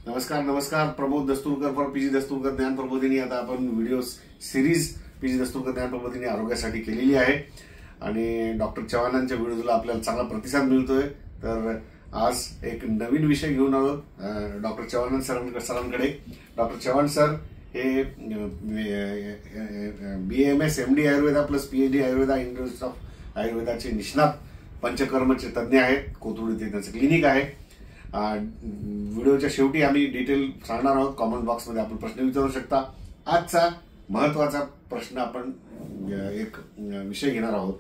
नमस्कार. Pramod दस्तुरकर for PG दस्तुरकर ज्ञान प्रबोधिनी. आता आपण व्हिडिओ सिरीज पीजी दस्तुरकर ज्ञान प्रबोधिनी आरोग्यासाठी केलेली आहे आणि डॉक्टर चव्हाणांच्या व्हिडिओला आपल्याला चांगला प्रतिसाद मिळतोय. तर आज एक नवीन विषय घेऊन आलो डॉक्टर चव्हाण सरांकडे. डॉक्टर चव्हाण सर हे BAMS MD Ayurveda plus PhD Ayurveda university of आयुर्वेदाचे निष्णात पंचकर्मचे तज्ज्ञ आहेत. कोथरूड इथे त्यांचं क्लिनिक आहे. व्हिडिओच्या शेवटी आम्ही डिटेल सांगणार आहोत. कॉमेंट बॉक्समध्ये आपण प्रश्न विचारू शकता. आजचा महत्वाचा प्रश्न आपण एक विषय घेणार आहोत,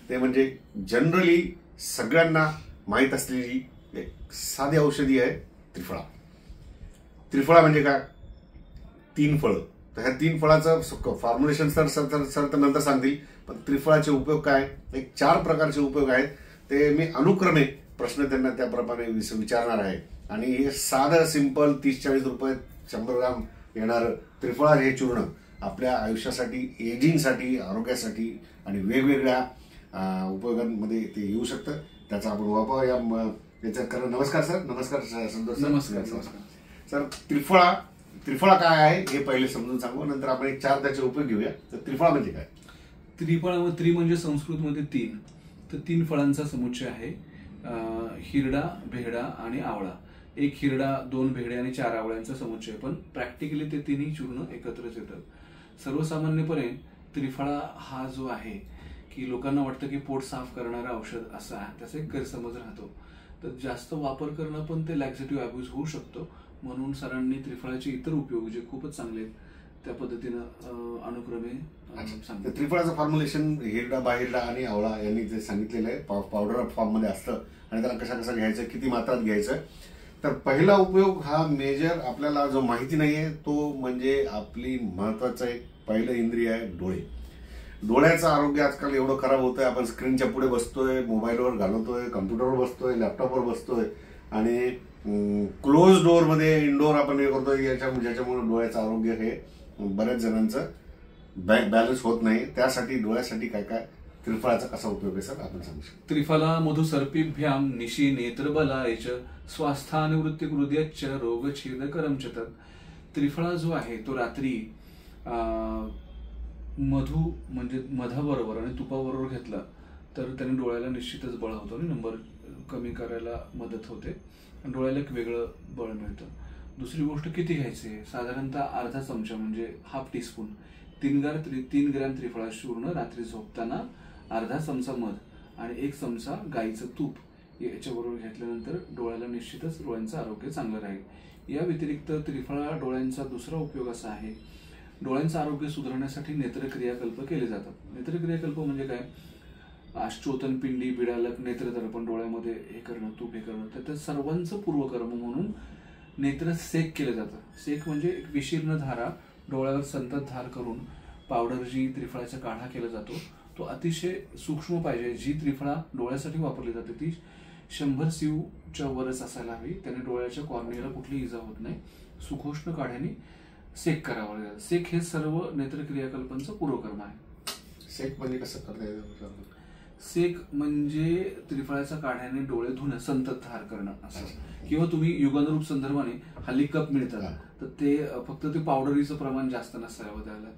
ते म्हणजे जनरली सगळ्यांना माहीत असलेली एक साधी औषधी आहे त्रिफळा. त्रिफळा म्हणजे काय? 3 फळं. तर ह्या 3 फळाचं फॉर्म्युलेशन सर तर नंतर सांगतील, पण त्रिफळाचे उपयोग काय? एक 4 प्रकारचे उपयोग आहेत. ते मी अनुक्रमे प्रश्न त्यांना त्याप्रमाणे विचारणार आहे. आणि हे साधं सिंपल 30-40 रुपये 100 ग्राम येणारं त्रिफळा हे चूर्ण आपल्या आयुष्यासाठी, एजिंगसाठी, आरोग्यासाठी आणि वेगवेगळ्या उपयोगांमध्ये ते येऊ शकतं. त्याचा आपण वापर याच्यात करा. नमस्कार सर. नमस्कार संतोष सर. नमस्कार. सर त्रिफळा काय आहे हे पहिले समजून सांगू, नंतर आपण एक 4 त्याचे उपयोग घेऊया. तर त्रिफळा म्हणजे काय? त्रि म्हणजे संस्कृतमध्ये 3. तर 3 फळांचा समुच्चय आहे. हिरडा, भेडा आणि आवळा. 1 हिरडा, 2 भेडे आणि 4 आवळ्यांचा समुच्चय. पण प्रॅक्टिकली ते 3ही चूर्ण एकत्रच येतात. सर्वसामान्यपणे त्रिफळा हा जो आहे की लोकांना वाटतं की पोट साफ करणारं औषध असं आहे, त्याचा एक गैरसमज राहतो. तर जास्त वापर करणं पण ते लॅक्झेटिव्ह अब्यूज होऊ शकतो. म्हणून सरांनी त्रिफळाचे इतर उपयोग जे खूपच चांगले आहेत त्या पद्धतीनं अनुक्रमे सांगितलं. त्रिफळाचं फॉर्म्युलेशन हिरडा, बाहिरडा आणि आवळा यांनी जे सांगितलेलं आहे, पावडर फॉर्म मध्ये असतं आणि त्याला कसा घ्यायचं, किती मात्रात घ्यायचं. तर पहिला उपयोग हा मेजर आपल्याला जो माहिती नाहीये तो म्हणजे आपली महत्वाचं एक पहिलं इंद्रिय आहे डोळे. डोळ्याचं आरोग्य आजकाल एवढं खराब होतंय. आपण स्क्रीनच्या पुढे बसतोय, मोबाईलवर घालवतोय, कम्प्युटरवर बसतोय, लॅपटॉपवर बसतोय आणि क्लोज डोअर मध्ये इनडोअर आपण हे करतोय, ज्याच्यामुळे डोळ्याचं आरोग्य हे बऱ्याच जणांचं बॅलन्स होत नाही. त्यासाठी डोळ्यासाठी काय काय त्रिफळाचा कसा उपयोग आहे सर आपण सांगू शकतो? त्रिफला मधुसर्पिभ्याम निशी नेत्रबलायच स्वास्थानिवृत्ती हृदयच्च रोगछेदकरम च. त्रिफळा जो आहे तो रात्री मधु म्हणजे मधाबरोबर आणि तुपाबरोबर घेतला तर त्याने डोळ्याला निश्चितच बळ होतो आणि नंबर कमी करायला मदत होते आणि डोळ्याला एक वेगळं बळ मिळतं. दुसरी गोष्ट किती घ्यायचे? साधारणतः अर्धा चमचा म्हणजे हाफ टीस्पून 3 ग्रॅम त्रिफळा चूर्ण रात्री झोपताना अर्धा चमचा मध आणि 1 चमचा गाईचं तूप याच्याबरोबर घेतल्यानंतर डोळ्याला निश्चितच डोळ्यांचं आरोग्य चांगलं राहील. या व्यतिरिक्त त्रिफळा डोळ्यांचा दुसरा उपयोग असा आहे, डोळ्यांचं आरोग्य सुधारण्यासाठी नेत्रक्रियाकल्प केले जातात. नेत्रक्रियाकल्प म्हणजे काय? आश्चोतन, पिंडी, बिडालक, नेत्रदर्पण डोळ्यामध्ये हे करणं, तूप हे करणं. तर त्या सर्वांचं पूर्वकर्म म्हणून नेत्र सेक केलं जातं. सेक म्हणजे एक विशीर्ण धारा डोळ्यावर संततधार करून पावडर जी त्रिफळाचा काढा केला जातो तो अतिशय सूक्ष्म पाहिजे. जी त्रिफळा डोळ्यासाठी वापरली जाते ती 100 CU वरच असायला हवी. त्याने डोळ्याच्या कॉर्नियाला कुठली इजा होत नाही. सुखोष्ण काढ्याने सेक करावं लागेल. सेक हे सर्व नेत्रक्रियाकल्पांचं पूर्वकर्म आहे. सेक म्हणजे कसं करता येतं? सेक म्हणजे त्रिफळाच्या काढ्याने डोळे धुणं, संततधार करणं असं. किंवा तुम्ही युगानुरूप संदर्भाने हल्ली कप मिळतात तर ते फक्त ते पावडरीचं प्रमाण जास्त नसावं त्याला,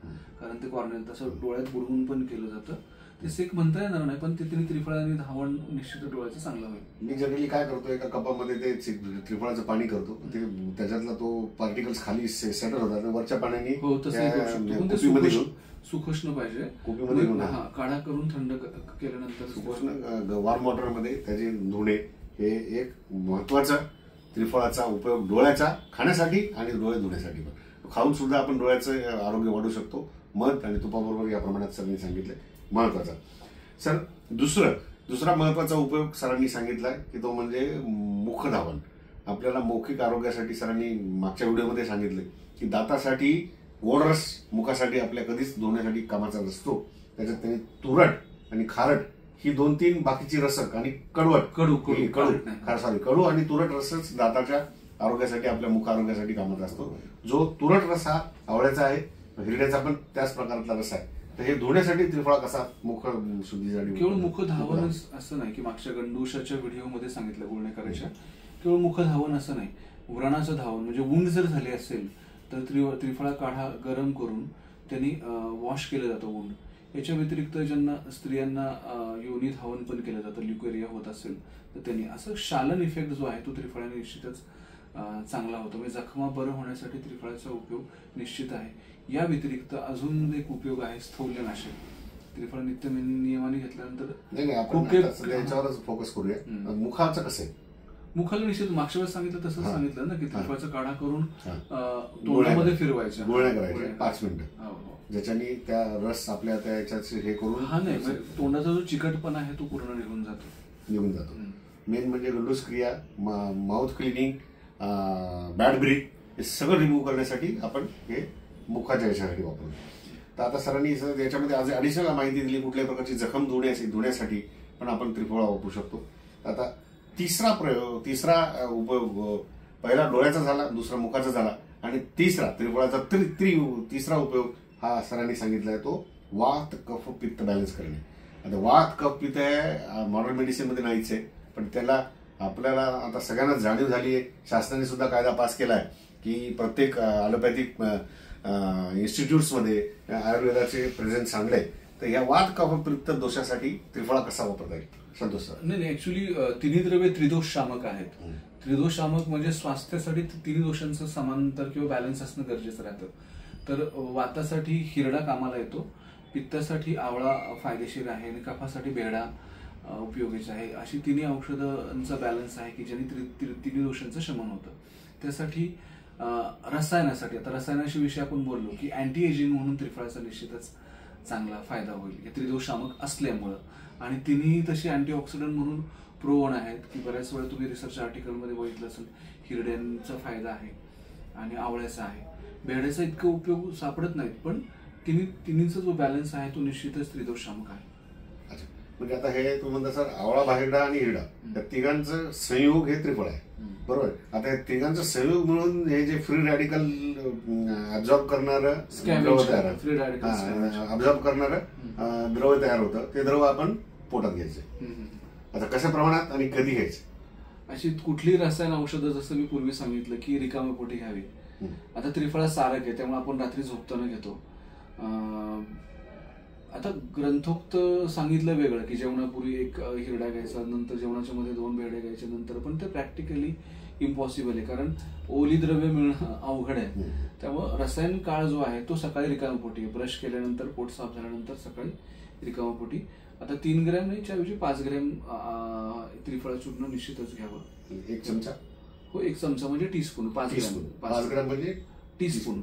कारण ते कॉर्नियल तसं डोळ्यात बुडवून पण केलं जातं. ते सेक म्हणता येणार नाही, पण तिथे त्रिफळाने धावण निश्चित डोळ्याचं चांगलं होईल. मी जनरली काय करतो, एका कपामध्ये ते त्रिफळाचं पाणी करतो, ते त्याच्यातला तो पार्टिकल्स खाली सेटल होतात, वरच्या पाण्याने हो तसं सुखोष्ण पाहिजे. काढा करून थंड केल्यानंतर सुखोष्ण वॉर्म वॉटर मध्ये त्याचे धुणे हे एक महत्वाचा त्रिफळाचा उपयोग डोळ्याचा खाण्यासाठी आणि डोळे धुण्यासाठी पण. खाऊन सुद्धा आपण डोळ्याचं आरोग्य वाढवू शकतो. मध आणि तुपाबरोबर या प्रमाणात सरांनी सांगितलंय महत्वाचा. सर दुसरा महत्वाचा उपयोग सरांनी सांगितलाय की तो म्हणजे मुखधावन. आपल्याला मौखिक आरोग्यासाठी सरांनी मागच्या व्हिडिओमध्ये सांगितलंय की दातासाठी गोडरस, मुखासाठी आपल्या कधीच धुण्यासाठी कामाचा नसतो. त्याच्यात त्यांनी तुरट आणि खारट ही 2-3 बाकीची रसक आणि कडू आणि तुरट रसच दाताच्या आरोग्यासाठी, आपल्या मुख आरोग्यासाठी कामाचा असतो. जो तुरट रस हा आवळ्याचा आहे, हिरड्याचा पण त्याच प्रकारातला रस आहे. तर हे धुण्यासाठी त्रिफळा कसा मुख शुद्धीसाठी? केवळ मुख धावनच असं नाही की मागच्या गंडूशाच्या व्हिडिओमध्ये सांगितलं बोलण्याकराच्या, केवळ मुख धावन असं नाही व्रणाचं धावन म्हणजे वुंड जर झाली असेल तर त्रिफळा काढा गरम करून त्यांनी वॉश केलं जातं वुंड. याच्या व्यतिरिक्त ज्यांना स्त्रियांना योनी धावन पण केलं जातं, ल्युकेरिया होत असेल तर त्यांनी असं शालन इफेक्ट जो आहे तो त्रिफळाने निश्चितच चांगला होतो. म्हणजे जखमा बरं होण्यासाठी त्रिफळाचा उपयोग निश्चित आहे. या व्यतिरिक्त अजून एक उपयोग आहे स्थौल्यनाशक. त्रिफळ नियमाने घेतल्यानंतर आपण त्याच्यावरच फोकस करूया. मुखाचं कसं आहे? मुखाला निश्चित मागच्या वेळेस सांगितलं तसं सांगितलं ना की त्रिफळाचा काढा करून तोंडामध्ये फिरवायचं, गोळ्या करायच्या 5 मिनिटं, ज्याच्याने त्या रस आपल्या त्याच्यात हे करून नाही तोंडाचा जो चिकटपणा आहे तो पूर्ण निघून जातो. मेन म्हणजे गंडूस क्रिया, माउथ क्लिनिंग, बॅड ब्रीथ हे सगळं रिमूव्ह करण्यासाठी आपण हे मुखाच्या याच्यासाठी वापरतो. तर आता सरांनी याच्यामध्ये आज ॲडिशनल माहिती दिली. कुठल्याही प्रकारची जखम धुण्यासाठी पण आपण त्रिफळा वापरू शकतो. आता तिसरा उपयोग, पहिला डोळ्याचा झाला, दुसरा मुखाचा झाला आणि तिसरा त्रिफळाचा तिसरा उपयोग हा सरांनी सांगितलाय तो वात कफ पित्त बॅलन्स करणे. आता वात कफ पित्त आहे मॉडर्न मेडिसिन मध्ये नाहीच आहे, पण त्याला आपल्याला आता सगळ्यांना जाणीव झाली आहे. शासनाने सुद्धा कायदा पास केलाय की प्रत्येक ॲलोपॅथिक इन्स्टिट्यूट्समध्ये आयुर्वेदाचे प्रेझेन्स आणले. तर या वात कफ पित्त दोषासाठी त्रिफळा कसा वापरता येईल संतोष सर? नाही ऍक्च्युली तिन्ही द्रव्ये त्रिदोष शामक आहेत. त्रिदोष शामक म्हणजे स्वास्थ्यासाठी तिन्ही दोषांचं समांतर किंवा बॅलन्स असणं गरजेचं राहतं. तर वातासाठी हिरडा कामाला येतो, पित्तासाठी आवळा फायदेशीर आहे आणि कफासाठी बेहडा उपयोगीचा आहे. अशी तिन्ही औषधांचा बॅलन्स आहे की ज्याने तिन्ही दोषांचं शमन होतं. त्यासाठी रसायनासाठी, आता रसायनाशी विषय आपण बोललो की अँटी एजिंग म्हणून त्रिफळाचा निश्चितच चांगला फायदा होईल हे त्रिदोष शामक असल्यामुळं. आणि तिन्ही तशी अँटीऑक्सिडंट म्हणून प्रोवन आहेत की बऱ्याच वेळा तुम्ही रिसर्च आर्टिकलमध्ये बघितलं असेल हिरड्यांचा फायदा आहे आणि आवळ्याचा आहे. बेहड्याचा इतका उपयोग सापडत नाहीत, पण तिन्हीचा जो बॅलन्स आहे तो निश्चितच त्रिदोष शामक आहे. अच्छा, म्हणजे आता हे तुम्ही म्हणता सर आवळा, बाहेरडा आणि हिरडा या तिघांचं संयोग हे त्रिफळ आहे, बरोबर? आता या तिघांचं संयोग मिळून हे जे फ्री रॅडिकल अब्झॉर्ब करणारं द्रव तयार होतं, ते द्रव आपण पोटात घ्यायचे. आता कशा प्रमाणात आणि कधी घ्यायचं? अशी कुठली रसायन औषधं जसं मी पूर्वी सांगितलं की रिकामी पोटी घ्यावी. आता त्रिफळा सारक आहे त्यामुळे आपण रात्री झोपताना घेतो. आता ग्रंथोक्त सांगितलं वेगळं की जेवणापूर्वी एक हिरडा घ्यायचा, नंतर जेवणाच्या मध्ये 2 बेहडे घ्यायचे, नंतर पण ते प्रॅक्टिकली इम्पॉसिबल आहे कारण ओली द्रव्य मिळणं अवघड आहे. त्यामुळे रसायन काळ जो आहे तो सकाळी रिकामी पोटी, ब्रश केल्यानंतर पोट साफ झाल्यानंतर सकाळी रिकामी पोटी. आता 3 ग्रॅम नाही ऐवजी 5 ग्रॅम त्रिफळा चूर्ण निश्चितच घ्यावं. 1 चमचा? हो, 1 चमचा म्हणजे टीस्पून. 5 ग्रॅम म्हणजे टीस्पून.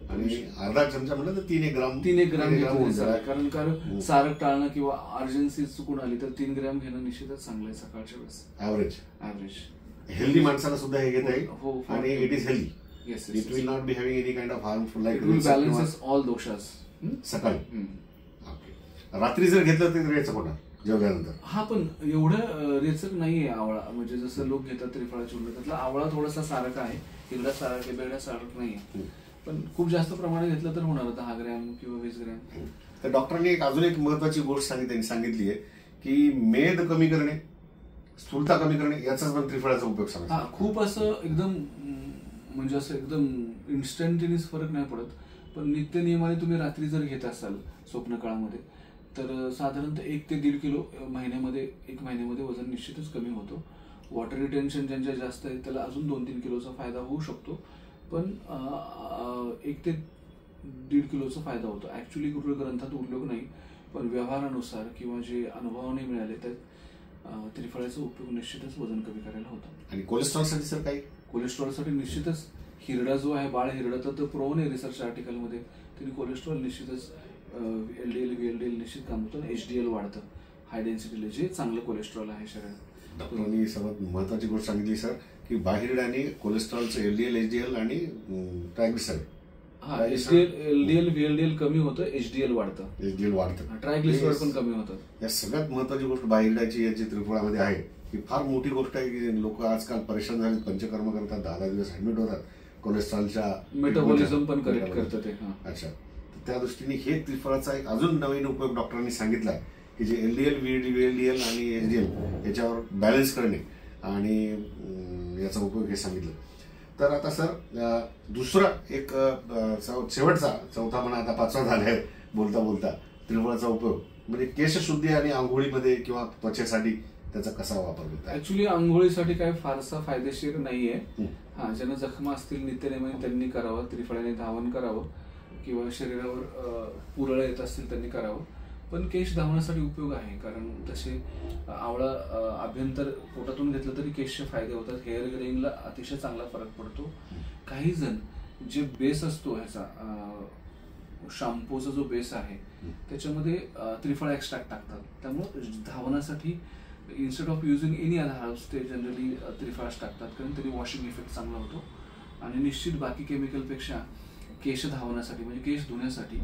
आणि अर्धा चमचा म्हणलं तर 3 ग्राम कारण सारक टाळणं किंवा अर्जन्सी चुकून आली तर 3 ग्रॅम घेणं निश्चितच चांगलं आहे सकाळच्या वेळेस. ॲव्हरेज हेल्दी माणसाला सुद्धा हे घेता येईल आणि it is healthy. It will not be having any kind of harmful like balances all दोषास. सकाळी रात्री जर घेतलं तर रेचक होणार जेवल्यानंतर. हा, पण एवढं रेचक नाहीये आवळा. म्हणजे जसं लोक घेतात त्रिफळा चूर्ण, त्यातला आवळा थोडासा सारक आहे, हिरडा सारक आहे, बेहडा सारक नाहीये. पण खूप जास्त प्रमाणात घेतलं तर होणार 10 ग्रॅम किंवा 20 ग्रॅम. तर डॉक्टरांनी अजून एक महत्वाची गोष्ट सांगितली आहे की मेद कमी करणे, स्थूलता कमी करणे याचाच पण त्रिफळाचा उपयोग सांगा. खूप असं एकदम म्हणजे असं एकदम इन्स्टंटेनियस फरक नाही पडत, पण नित्य नियमाने तुम्ही रात्री जर घेत असाल स्वप्न काळामध्ये तर साधारणतः 1 ते 1.5 किलो महिन्यामध्ये 1 महिन्यामध्ये वजन निश्चितच कमी होतो. वॉटर रिटेन्शन ज्यांच्या जास्त आहे त्याला अजून 2-3 किलोचा फायदा होऊ शकतो, पण 1 ते 1.5 किलोचा फायदा होतो. ऍक्च्युली कुठल्या ग्रंथात उल्लेख नाही, पण व्यवहारानुसार किंवा जे अनुभवाने मिळाले तर त्रिफळाचा उपयोग निश्चितच वजन कमी करायला होतो. आणि कोलेस्ट्रॉलसाठी सर काही? कोलेस्ट्रॉलसाठी निश्चितच हिरडा जो आहे, बाळ हिरडा, तर प्रोवन आहे रिसर्च आर्टिकलमध्ये. त्यांनी कोलेस्ट्रॉल निश्चितच LDL VLDL निश्चित काम होतं, HDL वाढतं, हाय डेन्सिटी, जे चांगलं कोलेस्ट्रॉल आहे शरीरात. डॉक्टरांनी सर्वात महत्वाची गोष्ट सांगितली सर की बाहेरडाने कोलेस्ट्रॉलचं LDL HDL आणि ट्रायग्लिसराईड. LDL VLDL कमी होतं, HDL वाढतं, ट्रायग्लिसराईड पण कमी होतं. या सगळ्यात महत्वाची गोष्ट बाहेरडाची याची त्रिफळामध्ये आहे ही फार मोठी गोष्ट आहे की लोक आजकाल परेशान झाले, पंचकर्म करतात, 10 दिवस ऍडमिट होतात, कोलेस्ट्रॉलच्या मेटाबॉलिझम पण करेक्ट करतात ते. अच्छा, त्या दृष्टीने हे त्रिफळाचा एक अजून नवीन उपयोग डॉक्टरांनी सांगितला की जे LDL VLDL आणि HDL याच्यावर बॅलन्स करणे आणि याचा उपयोग हे सांगितलं. तर आता सर दुसरं एक शेवटचा चौथा म्हणा आता पाचवा झालाय बोलता बोलता त्रिफळाचा उपयोग म्हणजे केशशुद्धी आणि आंघोळीमध्ये किंवा त्वचेसाठी त्याचा कसा वापर होता? ऍक्च्युली आंघोळीसाठी काय फारसा फायदेशीर नाहीये. हा, ज्यांना जखमा असतील नित्यनेमाने त्यांनी करावं, त्रिफळाने धावन करावं किंवा शरीरावर पुरळ येत असतील त्यांनी करावं. पण केश धावण्यासाठी उपयोग आहे, कारण तसे आवळा अभ्यंतर पोटातून घेतलं तरी केशचे फायदे होतात. हेअर ग्रेइंगला अतिशय चांगला फरक पडतो. काही जण जे बेस असतो ह्याचा शॅम्पूचा जो बेस आहे त्याच्यामध्ये त्रिफळा एक्स्ट्रॅक्ट टाकतात. त्यामुळे धावण्यासाठी instead of using any other herbs ते जनरली त्रिफळाच टाकतात, कारण त्यांनी वॉशिंग इफेक्ट चांगला होतो. आणि निश्चित बाकी केमिकलपेक्षा केश धावण्यासाठी म्हणजे केश धुण्यासाठी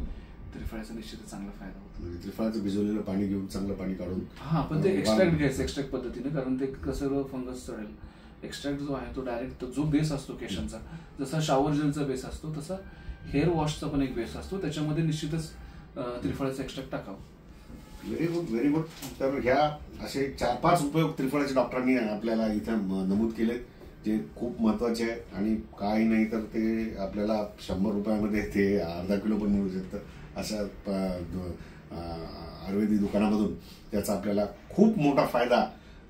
त्रिफळाचा निश्चितच चांगला फायदा होतो. म्हणजे त्रिफळाचं भिजवलेलं पाणी घेऊन चांगलं पाणी काढून हा, पण ते एक्स्ट्रॅक्ट घ्यायचं एक्स्ट्रॅक्ट पद्धतीने, कारण ते कसं फंगस चढेल. एक्स्ट्रॅक्ट जो आहे तो डायरेक्ट जो बेस असतो केशांचा, जसा शॉवर जेलचा बेस असतो तसा हेअर वॉशचा पण एक बेस असतो, त्याच्यामध्ये निश्चितच त्रिफळाचा एक्स्ट्रॅक्ट टाकावं. Very good, very good. तर ह्या असे 4-5 उपयोग त्रिफळाचे डॉक्टरांनी आपल्याला इथं नमूद केलेत, जे खूप महत्वाचे आहे. आणि काही नाही तर ते आपल्याला 100 रुपयामध्ये ते अर्धा किलो पण मिळू शकतं. अशा आयुर्वेदिक दुकानामधून त्याचा आपल्याला खूप मोठा फायदा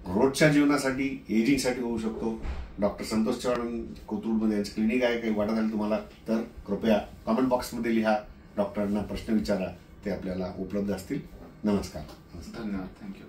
रोजच्या जीवनासाठी, एजिंगसाठी होऊ शकतो. डॉक्टर संतोष चव्हाण कोथरूडमध्ये यांचं क्लिनिक आहे. काही वाटत आलं तुम्हाला तर कृपया कमेंट बॉक्समध्ये लिहा, डॉक्टरांना प्रश्न विचारा, ते आपल्याला उपलब्ध असतील. नमस्कार. धन्यवाद. थँक्यू.